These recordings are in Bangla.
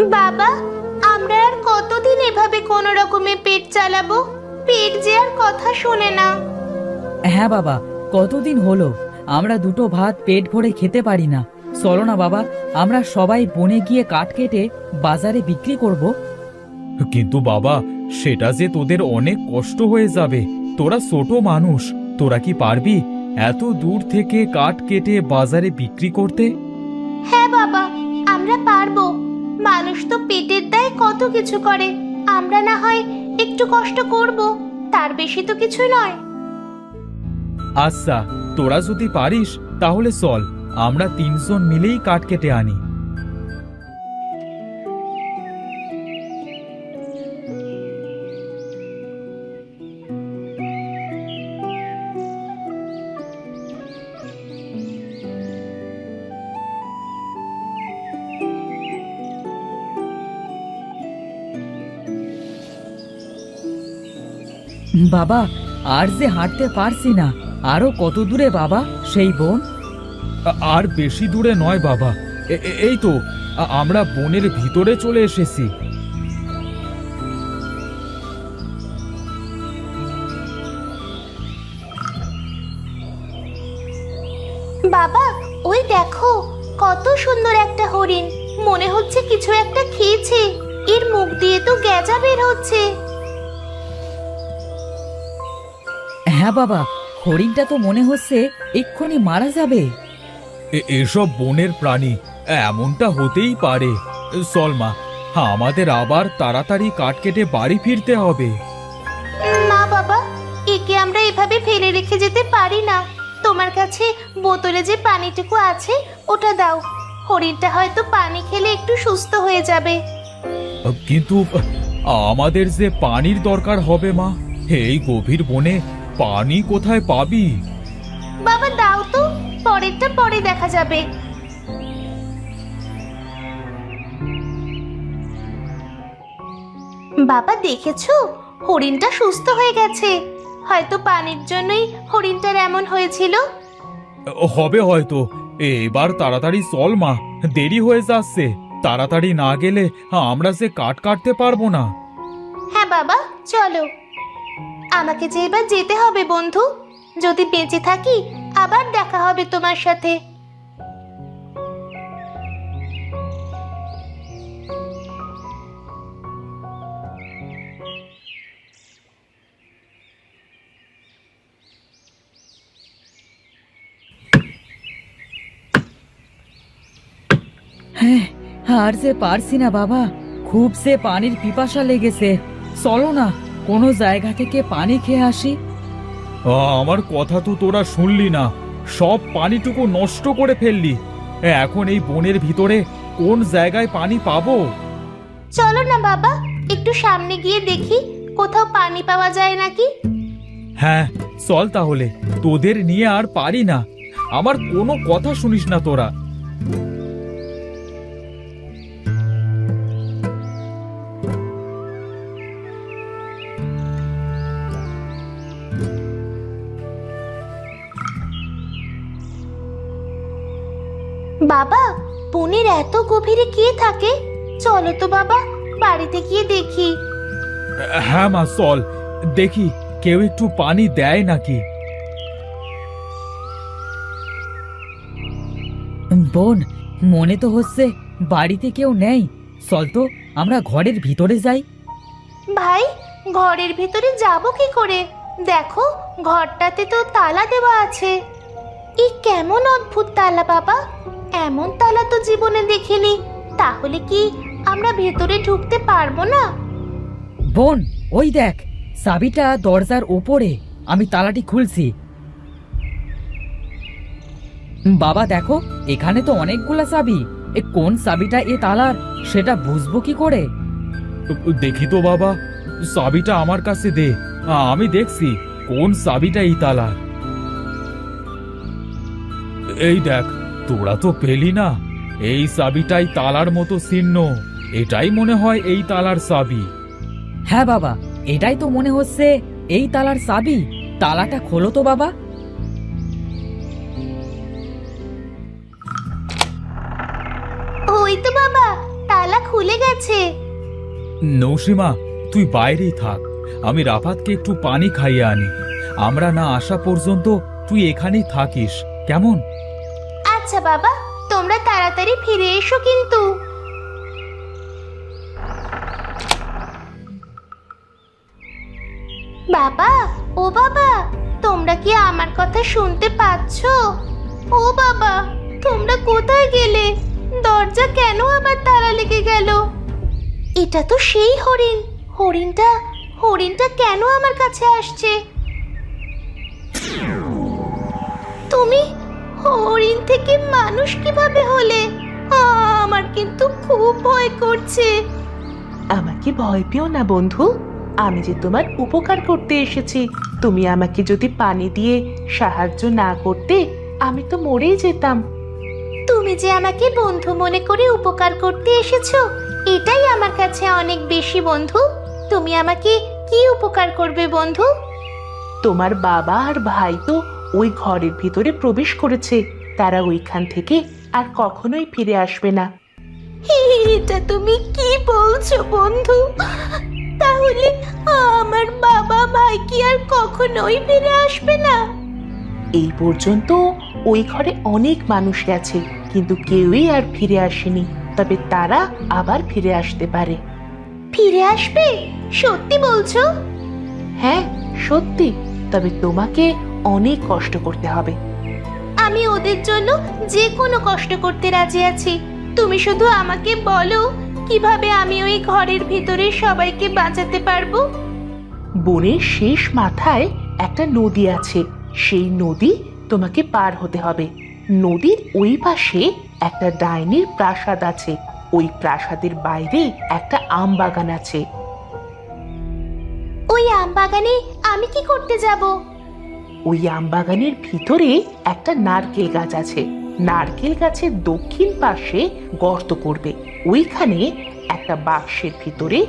বাবা, আমরা আর কতদিন এভাবে কোনো রকমে পেট চালাবো? পেট যে আর কথা শোনে না। হ্যাঁ বাবা, কতদিন হলো আমরা দুটো ভাত পেট ভরে খেতে পারি না। চলো না বাবা, আমরা সবাই বনে গিয়ে কাঠ কেটে বাজারে বিক্রি করব। কিন্তু বাবা, সেটা যে তোদের অনেক কষ্ট হয়ে যাবে। তোরা ছোট মানুষ, তোরা কি পারবি এত দূর থেকে কাঠ কেটে বাজারে বিক্রি করতে? হ্যাঁ বাবা, আমরা পারবো। মানুষ তো পেটের দায়ে কত কিছু করে, আমরা না হয় একটু কষ্ট করব, তার বেশি তো কিছু নয়। আচ্ছা, তোরা যদি পারিস তাহলে চল, আমরা তিনজন মিলেই কাঠ কেটে আনি। বাবা, আর যে হাঁটতে পারছি না। আরো কত দূরে বাবা সেই বন? আর বেশি দূরে নয় বাবা, এই তো আমরা বনের ভিতরে চলে এসেছি। বাবা, ওই দেখো, কত সুন্দর একটা হরিণ। মনে হচ্ছে কিছু একটা খেয়েছে, এর মুখ দিয়ে তো গেজা বের হচ্ছে। হ্যাঁ বাবা, হরিণটা তো মনে হচ্ছে এক্ষুনি মারা যাবে। এসব বনের প্রাণী, এমনটা হতেই পারে। চল মা, আমাদের আবার তাড়াতাড়ি কাঠ কেটে বাড়ি ফিরতে হবে। না বাবা, একে আমরা এভাবে ফেলে রেখে যেতে পারি না। তোমার কাছে বোতলে যে পানিটুকু আছে ওটা দাও। হরিণটা হয়তো পানি খেলে একটু সুস্থ হয়ে যাবে। কিন্তু আমাদের যে পানির দরকার হবে মা, এই গভীর বনে পানি কোথায় পাবি? বাবা দাও তো, পরেরটা পরে দেখা যাবে। বাবা দেখেছো, হরিণটা সুস্থ হয়ে গেছে। হয়তো পানির জন্যই হরিণটার এমন হয়েছিল। হবে হয়তো। এবার তাড়াতাড়ি চল মা, দেরি হয়ে যাচ্ছে। তাড়াতাড়ি না গেলে আমরা যে কাঠ কাটতে পারবো না। হ্যাঁ বাবা, চলো। আমাকে যে এবার যেতে হবে বন্ধু। যদি বেঁচে থাকি আবার দেখা হবে তোমার সাথে। হ্যাঁ, আর যে পারছি না বাবা, খুব সে পানির পিপাসা লেগেছে। চলো না, কোনো জায়গা থেকে পানি খেয়ে আসি। আমার কথা তো তোরা শুনলি না, সব পানিটুকু নষ্ট করে ফেললি। এখন এই বনের ভিতরে কোন জায়গায় পানি পাবো? চলো না বাবা, একটু সামনে গিয়ে দেখি কোথাও পানি পাওয়া যায় নাকি। হ্যাঁ চল তাহলে, তোদের নিয়ে আর পারি না। আমার কোনো কথা শুনিস না তোরা। বাবা, বনের এত গভীরে কে থাকে? চলো তো বাবা, বাড়িতে গিয়ে দেখি। হ্যাঁ মা চল, দেখি কেউ একটু পানি দেয় নাকি। বোন, মনে তো হচ্ছে বাড়িতে কেউ নেই। চল তো আমরা ঘরের ভিতরে যাই। ভাই, ঘরের ভিতরে যাব কি করে? দেখো, ঘরটাতে তো তালা দেওয়া আছে। এই কেমন অদ্ভুত তালা বাবা, এমন তালা তো জীবনে দেখিনি। তাহলে কি আমরা ভেতরে ঢুকতে পারবো না? বোন, ওই দেখ, চাবিটা দরজার ওপরে। আমি তালাটি খুলছি। বাবা দেখো, এখানে তো অনেকগুলা চাবি। কোন চাবিটা এ তালার সেটা বুঝবো কি করে? দেখি তো বাবা, চাবিটা আমার কাছে দে, আমি দেখছি কোন চাবিটা এই তালার। এই দেখ, তোরা তো পেলি না, এই চাবিটাই তালার মতো চিহ্ন। এটাই মনে হয় এই তালার চাবি। হ্যাঁ বাবা, এটাই তো মনে হচ্ছে এই তালার চাবি। তালাটা খোলো তো বাবা। ওই তো বাবা, তালা খুলে গেল। গিয়েছে। নৌসীমা, তুই বাইরেই থাক, আমি রাফাতকে একটু পানি খাইয়ে আনি। আমরা না আসা পর্যন্ত তুই এখানেই থাকিস, কেমন? আচ্ছা বাবা, তোমরা তাড়াতাড়ি ফিরে এসো কিন্তু। বাবা, ও বাবা, তোমরা কি আমার কথা শুনতে পাচ্ছো? ও বাবা, তোমরা কোথায় গেলে? দরজা কেন আবার তালা লেগে গেল? এটা তো সেই হরিণ। হরিণটা কেন আমার কাছে আসছে? তুমি হরিণ থেকে মানুষ কিভাবে হলে? আমার কিন্তু খুব ভয় করছে। আমাকে ভয় পেও না বন্ধু, আমি যে তোমার উপকার করতে এসেছি। তুমি আমাকে যদি পানি দিয়ে সাহায্য না করতে, আমি তো মরেই যেতাম। তুমি যে আমাকে বন্ধু মনে করে উপকার করতে এসেছো, এটাই আমার কাছে অনেক বেশি বন্ধু। তুমি আমাকে কি উপকার করবে বন্ধু? তোমার বাবা আর ভাই তো ওই ঘরের ভিতরে প্রবেশ করেছে। তারা ওইখান থেকে আর কখনোই ফিরে আসবে না। এটা তুমি কি বলছো বন্ধু? তাহলে আমার বাবা ভাই কি আর কখনোই ফিরে আসবে না? এই পর্যন্ত ওই ঘরে অনেক মানুষ গেছে, কিন্তু কেউই আর ফিরে আসেনি। তবে তারা আবার ফিরে আসতে পারে। ফিরে আসবে? সত্যি বলছো? হ্যাঁ, সত্যি। তবে তোমাকে অনেক কষ্ট করতে হবে। আমি ওদের জন্য যে কোনো কষ্ট করতে রাজি আছি। তুমি শুধু আমাকে বলো কিভাবে আমি ওই ঘরের ভিতরে সবাইকে বাঁচাতে পারবো। বনের শেষ মাথায় একটা নদী আছে। সেই নদী তোমাকে পার হতে হবে। নদীর ওই পাশে একটা ডাইনির প্রাসাদ আছে। ওই প্রাসাদের বাইরে একটা আম বাগান আছে। ওই আম বাগানে আমি কি করতে যাব? ওই আম বাগানের ভিতরে একটা নারকেল গাছ আছে। নারকেল গাছের দক্ষিণ পাশে গর্ত করবে। ওইখানে একটা বাক্সের ভিতরে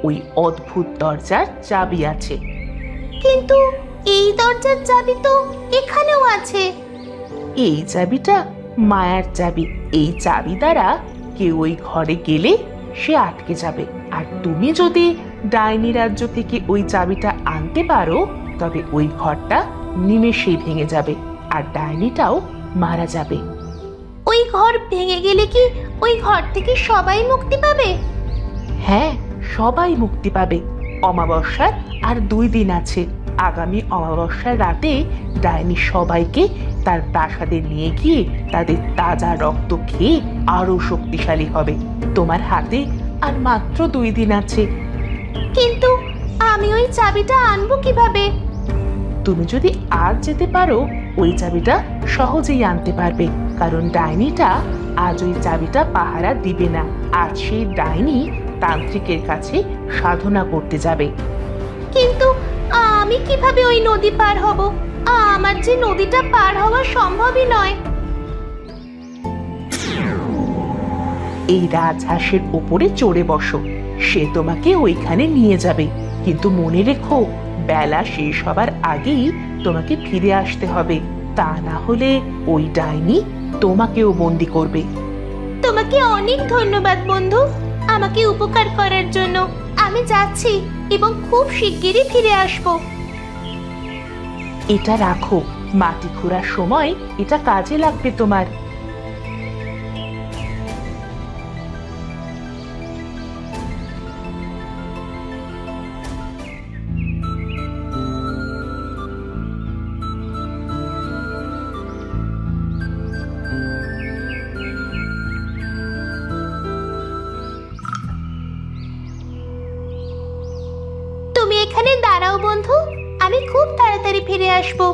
ওই অদ্ভুত দরজার চাবি আছে। কিন্তু এই দরজার চাবি তো এখানেও আছে। এই চাবিটা মায়ার চাবি। এই চাবি দ্বারা কেউ ওই ঘরে গেলে সে আটকে যাবে। আর তুমি যদি ডাইনি রাজ্য থেকে ওই চাবিটা আনতে পারো, তবে ওই ঘরটা নিমেষেই ভেঙে যাবে আর ডাইনিটাও মারা যাবে। ওই ঘর ভেঙে গেলে কি ওই ঘর থেকে সবাই মুক্তি পাবে? হ্যাঁ, সবাই মুক্তি পাবে। অমাবস্যার আর 2 দিন আছে। আগামী অমাবস্যার রাতে ডাইনি সবাইকে তার প্রাসাদে নিয়ে গিয়ে তাদের তাজা রক্ত খেয়ে আরো শক্তিশালী হবে। তোমার হাতে আর মাত্র 2 দিন আছে। কিন্তু আমি ওই চাবিটা আনবো কিভাবে? তুমি যদি আজ যেতে পারো, ওই চাবিটা সহজেই আনতে পারবে। কারণ ডাইনিটা আজ ওই চাবিটা পাহারা দিবে না। আজ সেই ডাইনি তান্ত্রিকের কাছে সাধনা করতে যাবে। কিন্তু আমি কিভাবে ওই নদী পার হব? আমার যে নদীটা পার হওয়া সম্ভবই নয়। এই রাজহাঁসের ওপরে চড়ে বসো, সে তোমাকে ওইখানে নিয়ে যাবে। কিন্তু মনে রেখো, বেলা শেষ হবার আগেই তোমাকে ফিরে আসতে হবে। তা না হলে ওই ডাইনি তোমাকেও বন্দি করবে। তোমাকে অনেক ধন্যবাদ বন্ধু, আমাকে উপকার করার জন্য। আমি যাচ্ছি এবং খুব শিগগিরই ফিরে আসবো। এটা রাখো, মাটি খোঁড়ার সময় এটা কাজে লাগবে তোমার। তুমি এখানে দাঁড়াও বন্ধু, আমি খুব তাড়াতাড়ি ফিরে আসবো।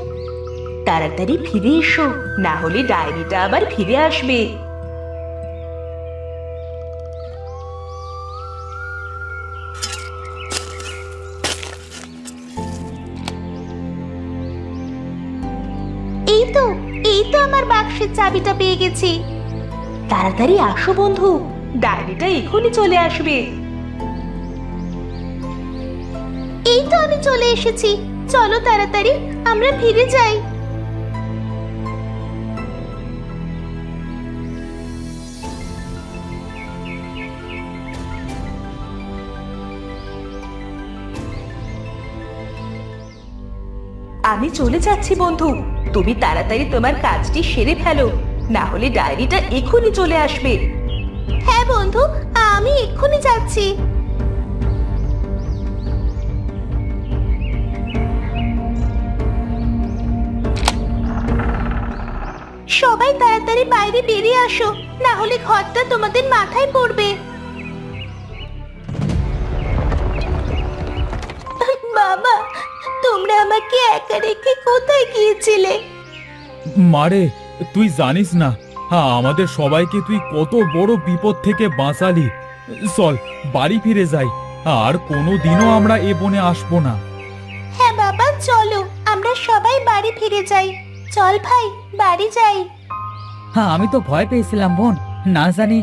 তাড়াতাড়ি ফিরে এসো, না হলে ডাইনিটা আবার ফিরে আসবে। এই তো আমার বাক্সের চাবিটা পেয়ে গেছি। তাড়াতাড়ি আসো বন্ধু, ডাইনিটা এখনই চলে আসবে। এই তো আমি চলে এসেছি। চলো তাড়াতাড়ি আমরা ফিরে যাই। আমি চলে যাচ্ছি বন্ধু, তুমি তাড়াতাড়ি তোমার কাজটি সেরে ফেলো, না হলে ডায়েরিটা এক্ষুনি চলে আসবে। হ্যাঁ বন্ধু, আমি এক্ষুনি যাচ্ছি। সবাই তাড়াতাড়ি বাইরে বেরিয়ে আসো, না হলে ঘরটা তোমাদের মাথায় পড়বে। বাবা, তোমরা আমাকে একা রেখে কোথায় গিয়েছিলে? মারে, তুই জানিস না, হ্যাঁ, আমাদের সবাইকে তুই কত বড় বিপদ থেকে বাঁচালি। চল বাড়ি ফিরে যাই, আর কোনোদিনও আমরা এ বনে আসবো না। হ্যাঁ বাবা, চলো আমরা সবাই বাড়ি ফিরে যাই। চল ভাই, বাড়ি যাই। হ্যাঁ, আমি তো ভয় পেয়েছিলাম বোন, না জানি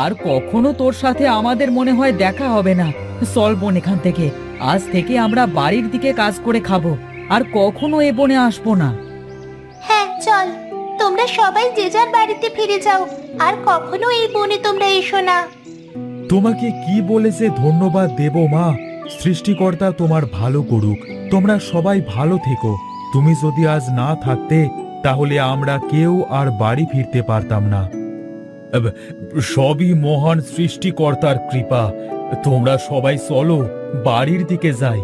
আর কখনো তোর সাথে আমাদের মনে হয় দেখা হবে না। চল বোন, এখান থেকে আজ থেকে আমরা বাড়ির দিকে কাজ করে খাবো, আর কখনো এ বনে আসবো না। হ্যাঁ চল, তোমরা সবাই যে যার বাড়িতে ফিরে যাও, আর কখনো এই বনে তোমরা এসো না। তোমাকে কি বলেছে ধন্যবাদ দেব মা? সৃষ্টিকর্তা তোমার ভালো করুক। তোমরা সবাই ভালো থেকো। তুমি যদি আজ না থাকতে, তাহলে আমরা কেউ আর বাড়ি ফিরতে পারতাম না। সবই মহান সৃষ্টিকর্তার কৃপা। তোমরা সবাই চলো বাড়ির দিকে যাই।